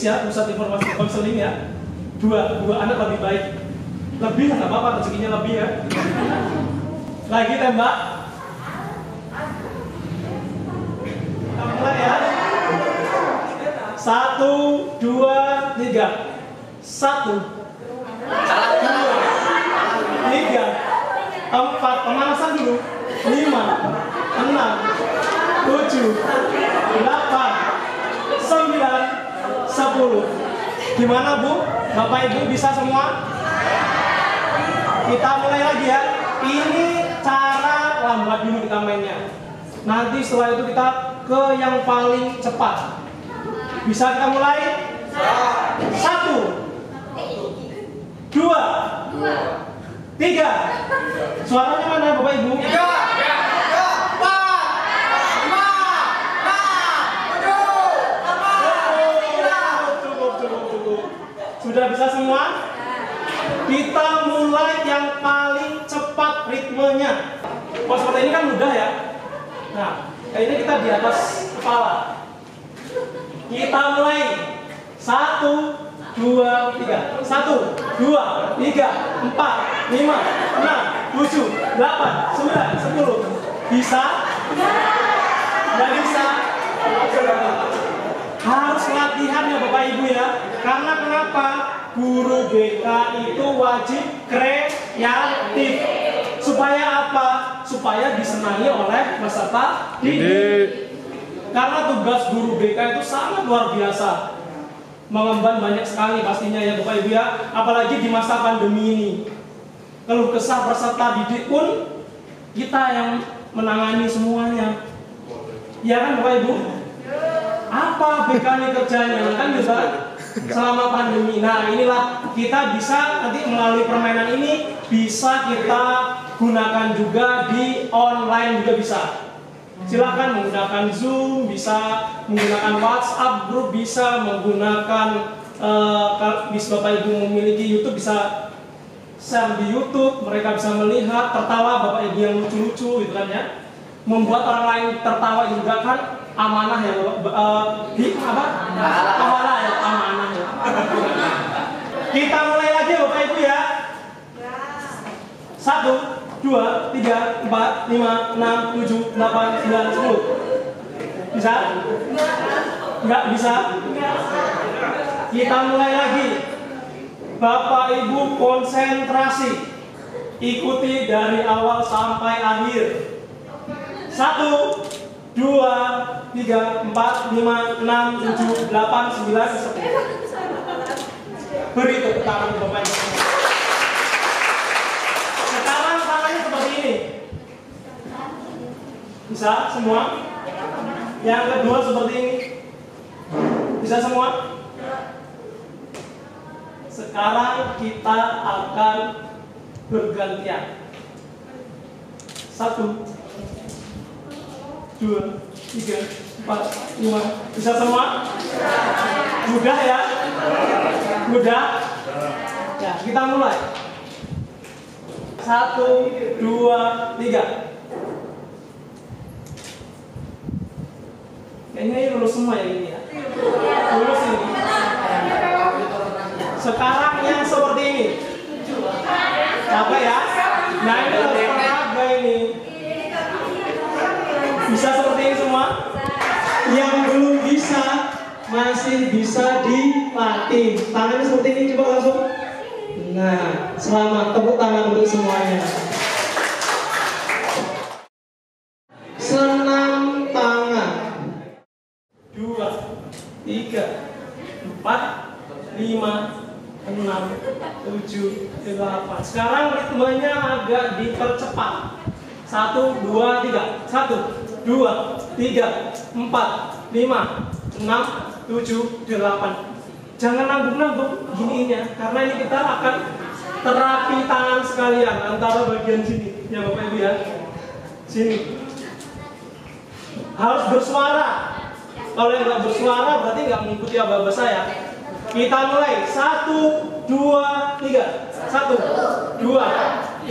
ya, pusat informasi konseling ya. Dua anak lebih baik. Lebih nggak apa-apa, rezekinya lebih ya. Lagi tembak. Kita mulai ya. 1, 2, 3. 1, 2, 3, 4. Pemanasan dulu. 5, 6, 7, 8, 9, 10. Gimana Bu? Bapak Ibu bisa semua? Kita mulai lagi ya. Ini cara lambat dulu kita mainnya. Nanti setelah itu kita ke yang paling cepat. Bisa kita mulai? 1, 2, 3. Suaranya mana Bapak Ibu? 3. Sudah bisa semua? Kita mulai yang paling cepat ritmenya. Kalau seperti ini kan mudah ya. Nah, kayaknya kita di atas kepala. Kita mulai. 1, 2, 3. 1, 2, 3, 4, 5, 6, 7, 8, 9, 10. Bisa? Nggak bisa? Harus latihan ya Bapak Ibu ya. Karena kenapa? Guru BK itu wajib kreatif. Supaya apa? Supaya disenangi oleh peserta didik. Karena tugas guru BK itu sangat luar biasa. Mengemban banyak sekali pastinya ya Bapak Ibu ya. Apalagi di masa pandemi ini. Keluh kesah peserta didik pun kita yang menangani semuanya. Ya kan Bapak Ibu? Apa BK ini kerjanya? Kan bisa selama pandemi. Nah inilah kita bisa nanti melalui permainan ini bisa kita gunakan juga di online juga bisa. Silakan menggunakan Zoom, bisa menggunakan WhatsApp group, bisa menggunakan bisa Bapak Ibu memiliki YouTube bisa share di YouTube, mereka bisa melihat tertawa Bapak Ibu yang lucu-lucu gitu kan ya. Membuat orang lain tertawa juga kan amanah ya amanah ya, amanah ya. Kita mulai lagi Bapak Ibu ya. 1, 2, 3, 4, 5, 6, 7, 8, 9, 10. Bisa? Enggak bisa? Kita mulai lagi. Bapak Ibu konsentrasi. Ikuti dari awal sampai akhir. 1, 2, 3, 4, 5, 6, 7, 8, 9, 10. Beri tepuk tangan Bapak Ibu. Sekarang tangannya seperti ini. Bisa semua? Yang kedua seperti ini. Bisa semua? Sekarang kita akan bergantian. 1, 2, 3, 4, 5. Bisa semua? Mudah ya? Mudah? Ya, kita mulai. 1, 2, 3. Kayaknya ini lulus semua ya ini ya. Lulus ini. Sekarang yang seperti ini. Capek ya? Nah ini harus olahraga ini. Bisa seperti ini semua? Yang belum bisa masih bisa dilatih. Tangannya seperti ini, coba langsung. Nah, selamat, tepuk tangan untuk semuanya. Senam tangan. 2, 3, 4, 5, 6, 7, 8. Sekarang ritmenya agak dipercepat. 1, 2, 3. 1, 2, 3, 4, 5, 6, 7, 8. Jangan nanggung-nanggung gininya, karena ini kita akan terapi tangan sekalian antara bagian sini, ya Bapak Ibu ya. Sini. Harus bersuara. Kalau yang nggak bersuara berarti nggak mengikuti aba-aba saya. Kita mulai. 1, 2, 3. 1, 2,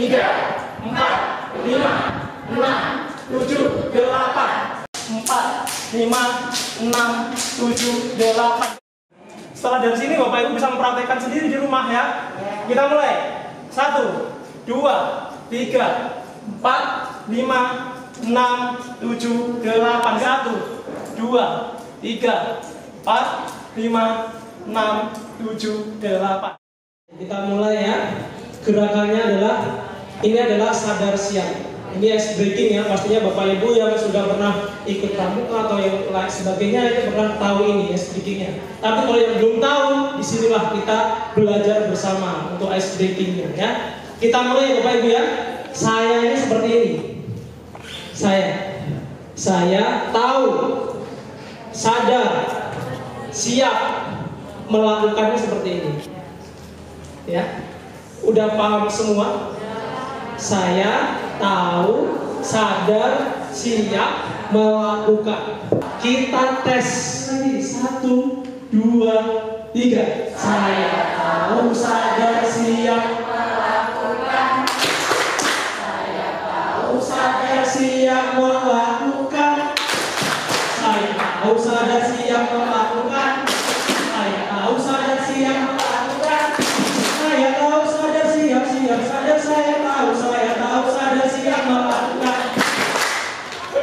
3, 4, 5, 6, 7, 8. 4, 5, 6, 7, 8. Setelah dari sini Bapak Ibu bisa mempraktekkan sendiri di rumah ya. Kita mulai. 1, 2, 3, 4, 5, 6, 7, 8. 1, 2, 3, 4, 5, 6, 7, 8. Kita mulai ya. Gerakannya adalah sadar siap. Ini ice breaking ya, pastinya Bapak Ibu yang sudah pernah ikut pramuka atau yang lain sebagainya itu pernah tahu ini ice breakingnya. Tapi kalau yang belum tahu, disinilah kita belajar bersama untuk ice breakingnya ya. Kita mulai Bapak Ibu ya. Saya ini seperti ini. Saya tahu, sadar, siap melakukannya seperti ini. Ya, udah paham semua? Saya tahu, sadar, siap melakukan. Kita tes lagi. 1, 2, 3. Saya tahu, sadar, siap melakukan. Saya tahu, sadar, siap melakukan. Saya tahu, sadar, siap melakukan. Saya tahu, sadar, siap melakukan. Saya tahu, sadar, siap, sadar, saya tahu, sadar, siap melakukan.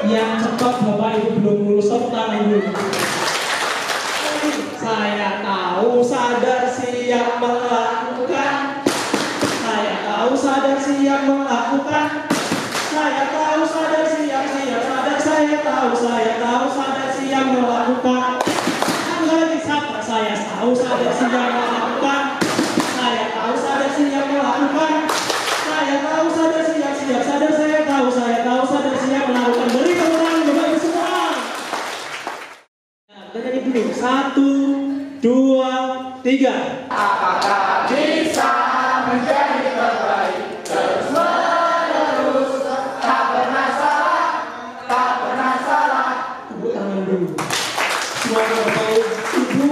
Yang cepat Bapak Ibu belum lulus, tepuk tangan dulu. Saya tahu, sadar, siap melakukan. Saya tahu, sadar, siap melakukan. Saya tahu, sadar, siap, sadar, saya tahu, sadar, siap melakukan. Lagi siapa? Saya tahu, sadar, siap melakukan. Saya tahu, sadar, siap melakukan. Saya tahu, sadar, siap, sadar, saya tahu, sadar, siap melakukan. Beri tepuk tangan Bapak Ibu semua. Kita nyanyi dulu. 1, 2, 3. Apakah bisa menjadi terbaik terus menerus, tak pernah salah, tak pernah salah. Tepuk tangan dulu. Semuanya Bapak Ibu.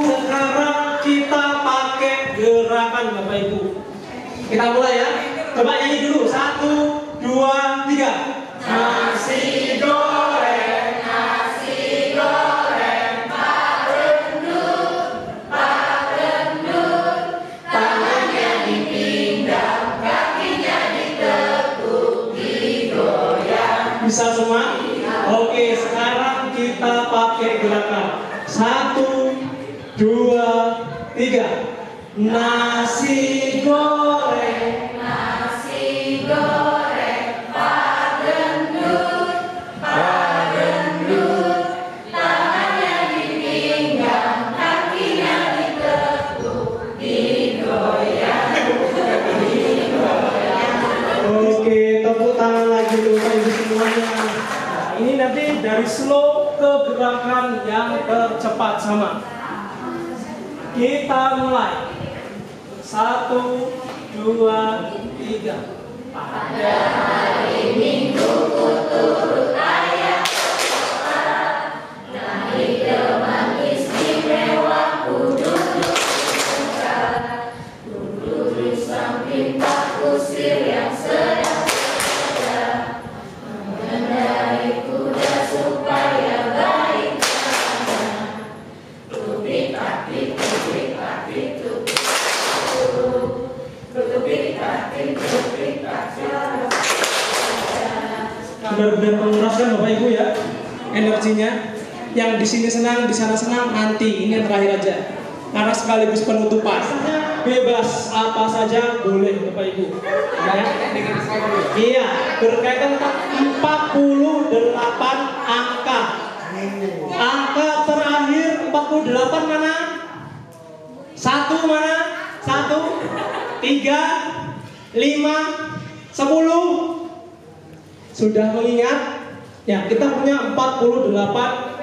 Sekarang kita pakai gerakan Bapak Ibu. Kita mulai ya. Coba nyanyi dulu. 1, 2, 3. Nasi goreng, Pak Rendut, tangannya dipinggang, kakinya ditekuk, digoyang. Bisa semua? Oke, sekarang kita pakai gerakan. 1, 2, 3. Nasi goreng, Pak Rendut, tangannya dipinggang, kakinya ditekuk, digoyang. Oke, tepuk tangan lagi dulu Bapak Ibu semuanya. Nah, ini nanti dari slow ke gerakan yang tercepat sama. Kita mulai. 1, 2, 3. Pada hari Minggu ku turut ayah sekolah, naik teman istimewa ku duduk di samping Pak Kusir yang sedang bekerja, mengendarai kuda supaya baik jalannya. Tupik-tapik, tupik-tapik, Benar-benar menguras kan Bapak Ibu ya energinya. Yang di sini senang, di sana senang, nanti ini yang terakhir aja. Karena sekaligus penutupan. Bebas apa saja boleh Bapak Ibu. Ya. Iya, berkaitan tentang 48 angka. Angka terakhir 48 mana? 1 mana? 1, 3, 5, 10. Sudah mengingat? Ya, kita punya 48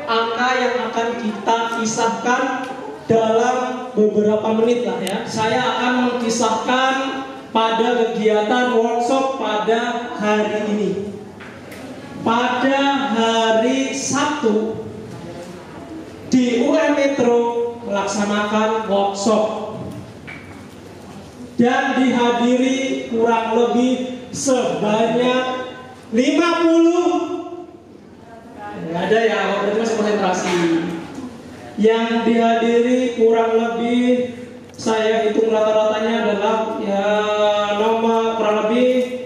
angka yang akan kita kisahkan dalam beberapa menit lah ya. Saya akan mengkisahkan pada kegiatan workshop pada hari ini. Pada hari Sabtu di UM Metro melaksanakan workshop dan dihadiri kurang lebih sebanyak 50. Nggak ada ya, berarti masih konsentrasi. Yang dihadiri kurang lebih saya hitung rata-ratanya adalah ya nomor kurang lebih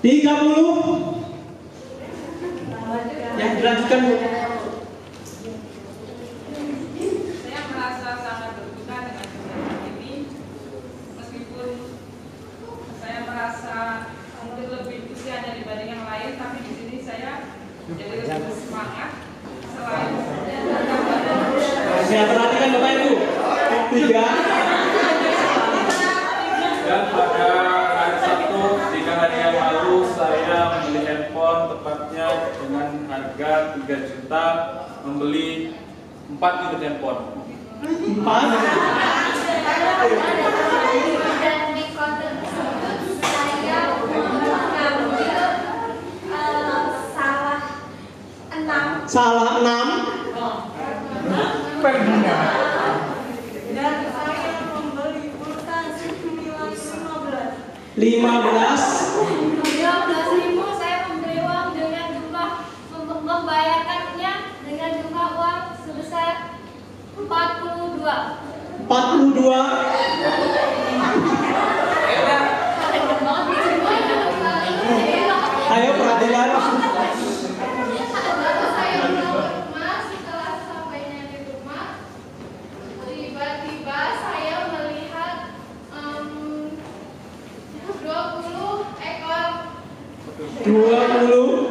30. Ya, dilanjutkan Bu. Saya merasa sangat berguna dengan kegiatan ini, meskipun saya merasa mungkin lebih usianya dibanding yang lain, tapi di sini saya jadi lebih semangat. Selain Saya perhatikan Bapak Ibu. 3. Dan pada hari Sabtu 3 hari yang lalu saya membeli handphone tepatnya dengan harga 3 juta, membeli 4 unit handphone. 4. Dan di konten tersebut saya mengambil salah 6. Salah 6. Dan saya membeli pulsa senilai 15.000 saya memberi uang dengan jumlah membayarkannya dengan jumlah uang sebesar 42. Ayo perhatikan. Saya pulang rumah, setelah sampainya di rumah, tiba-tiba saya melihat 20 ekor 20.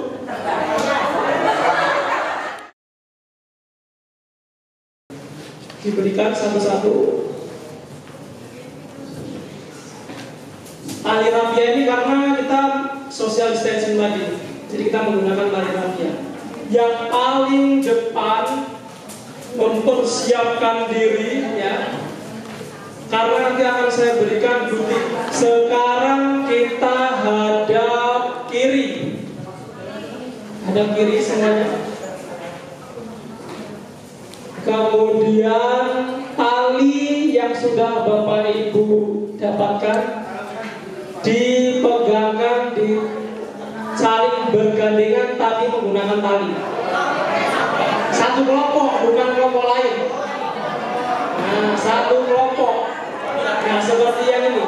Diberikan satu-satu. Tali rafia ini karena kita social distancing tadi, jadi kita menggunakan tali rafia. Yang paling depan mempersiapkan diri ya, karena nanti akan saya berikan butik. Sekarang kita hadap kiri, semuanya. Kemudian tali yang sudah Bapak Ibu dapatkan dipegangkan, saling bergandengan tapi menggunakan tali. Satu kelompok, bukan kelompok lain. Nah, satu kelompok. Nah, seperti yang ini.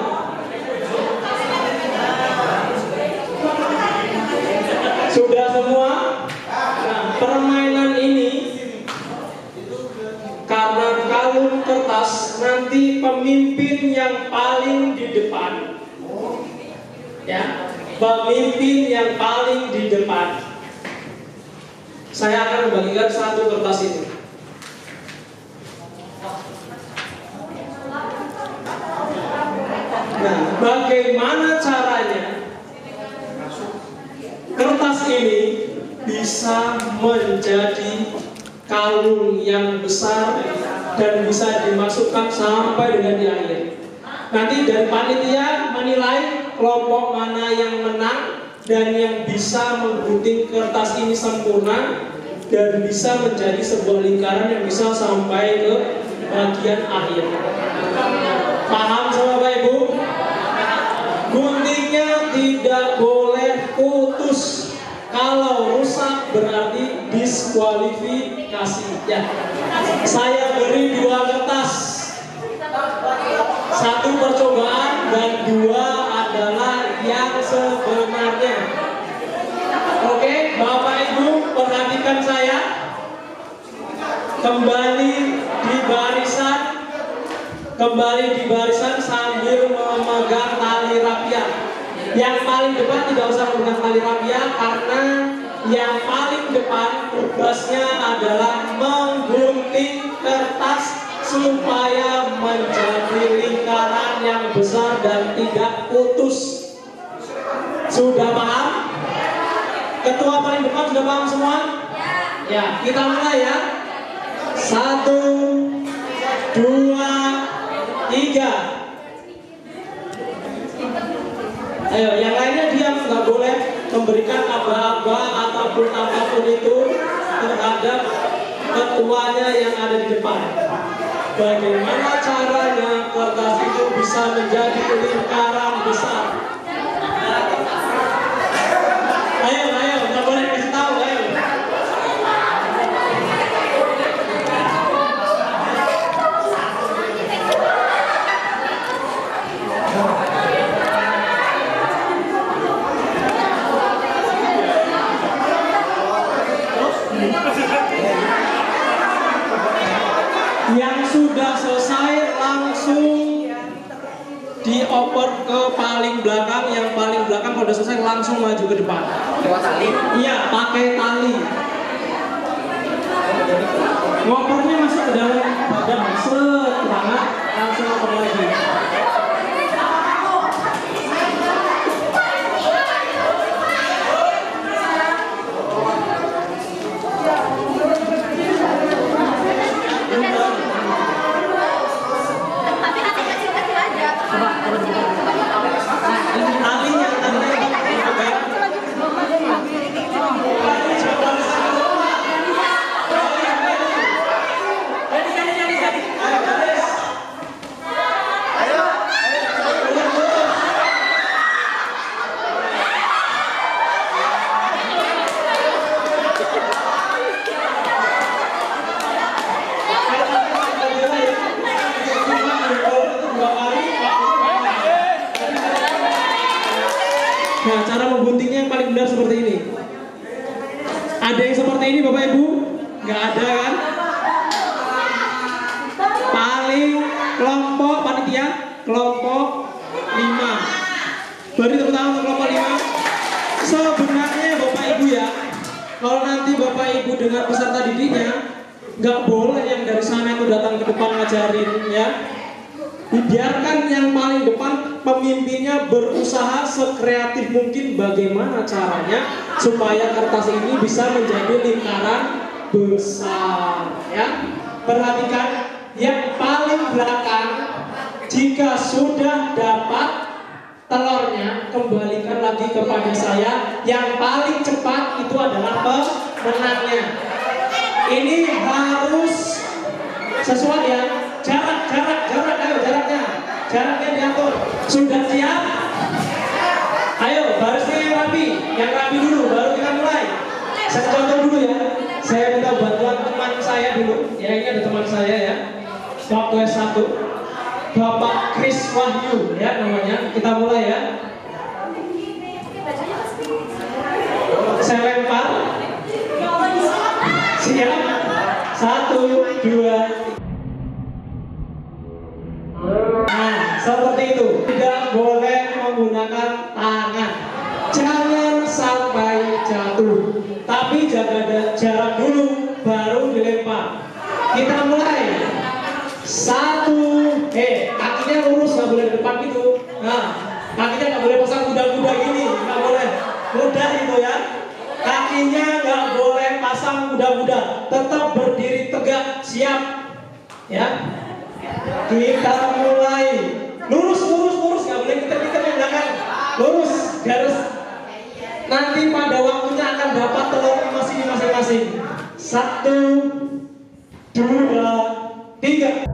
Sudah semua? Nah, permainan ini karena kalung kertas, nanti pemimpin yang paling di depan, ya, pemimpin yang paling di depan, saya akan membagikan satu kertas ini. Nah, bagaimana caranya kertas ini bisa menjadi kalung yang besar dan bisa dimasukkan sampai dengan di akhir. Nanti dari panitia menilai kelompok mana yang menang dan yang bisa menggunting kertas ini sempurna dan bisa menjadi sebuah lingkaran yang bisa sampai ke bagian akhir. Paham sama Bapak Ibu? Guntingnya tidak boleh putus. Kalau rusak berarti diskualifikasi. Ya, saya beri 2 kertas. 1 percobaan dan 2 adalah yang sebenarnya. Oke, Bapak Ibu perhatikan saya. Kembali di barisan sambil memegang tali rafia. Yang paling depan tidak usah menggunakan tali rafia karena yang paling depan tugasnya adalah menggunting kertas supaya menjadi lingkaran yang besar dan tidak putus. Sudah paham? Ketua paling depan sudah paham semua? Ya, kita mulai ya. 1, 2, 3. Ayo, yang lainnya diam, nggak boleh memberikan aba-aba ataupun apapun itu terhadap ketuanya yang ada di depan. Bagaimana caranya kertas itu bisa menjadi lingkaran besar? Ayo, nggak boleh kasih tahu, ayo. kalau udah selesai langsung maju ke depan. Lewat tali. Iya, pakai tali. Ngopernya masuk ke dalam badan, set banget, langsung ngoper lagi. Nah, cara memguntingnya yang paling benar seperti ini. Ada yang seperti ini Bapak Ibu? Nggak ada kan? Paling kelompok panitia, kelompok 5. Beri tepuk tangan untuk kelompok 5. Sebenarnya Bapak Ibu ya, kalau nanti Bapak Ibu dengan peserta didiknya, nggak boleh yang dari sana itu datang ke depan ngajarin ya. Biarkan yang paling depan pemimpinnya berusaha sekreatif mungkin bagaimana caranya supaya kertas ini bisa menjadi lingkaran besar ya. Perhatikan yang paling belakang, jika sudah dapat telurnya kembalikan lagi kepada saya. Yang paling cepat itu adalah pemenangnya. Ini harus sesuai ya. Jarak, ayo jaraknya diatur. Sudah siap? Ayo, barisnya yang rapi dulu, baru kita mulai. Saya contoh dulu ya. Saya minta bantuan teman saya dulu. Ya, ini ada teman saya ya. Waktu S1, Bapak Kris Wahyu ya namanya. Kita mulai ya. Saya lempar. Siap? 1, 2. Nah, seperti itu. Tidak boleh menggunakan tangan. Jangan sampai jatuh. Tapi jaga jarak dulu, baru dilempar. Kita mulai. 1. Kakinya lurus, nggak boleh di depan gitu. Nah, kakinya nggak boleh pasang kuda-kuda gini, nggak boleh. Mudah itu ya. Kakinya nggak boleh pasang kuda-kuda. Tetap berdiri tegak, siap. Ya. Kita mulai. Lurus, nggak boleh kita yang belakang. Lurus, garis. Nanti pada waktunya akan dapat telur masing-masing. 1, 2, 3.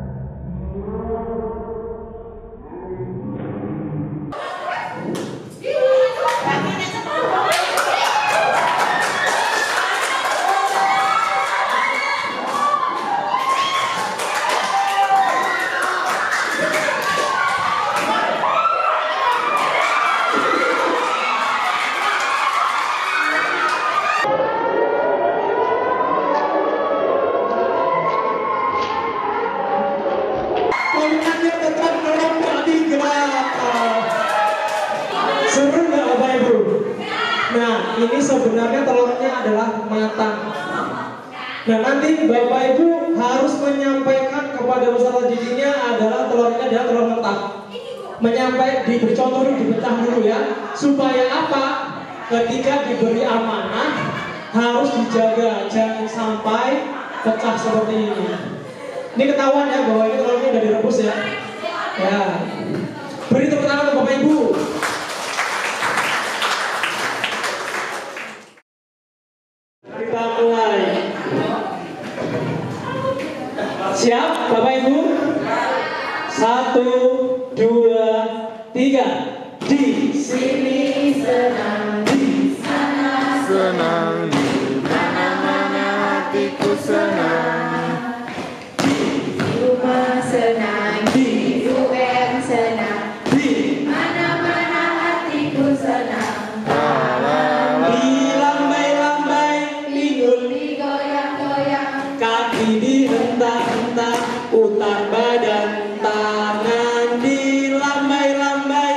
Seru nggak Bapak Ibu? Nah, ini sebenarnya telurnya adalah matang. Nah, nanti Bapak Ibu harus menyampaikan kepada peserta didiknya adalah telurnya adalah telur mentah. Menyampaikan, diberi contoh dulu, dipecah dulu ya. Supaya apa? Ketika diberi amanah harus dijaga, jangan sampai pecah seperti ini. Ini ketahuan ya bahwa ini telurnya udah direbus ya. Ya. Beri tepuk tangan untuk Bapak Ibu. Kita mulai. Siap Bapak Ibu? 1, 2, 3. Di sini senang, di sana senang, di mana-mana hatiku senang. Di rumah senang, di UN senang, di mana-mana hatiku senang. di lambai-lambai, lingun Digoyang-goyang, kaki dihentak-hentak, putar badan, tangan di lambai-lambai,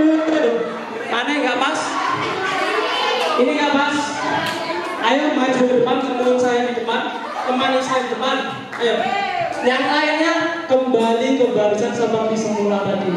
Mana yang nggak pas? Ini nggak pas. Ayo maju ke depan, teman saya di depan, temani saya di depan. Ayo. Yang lainnya kembali ke barisan seperti semula tadi.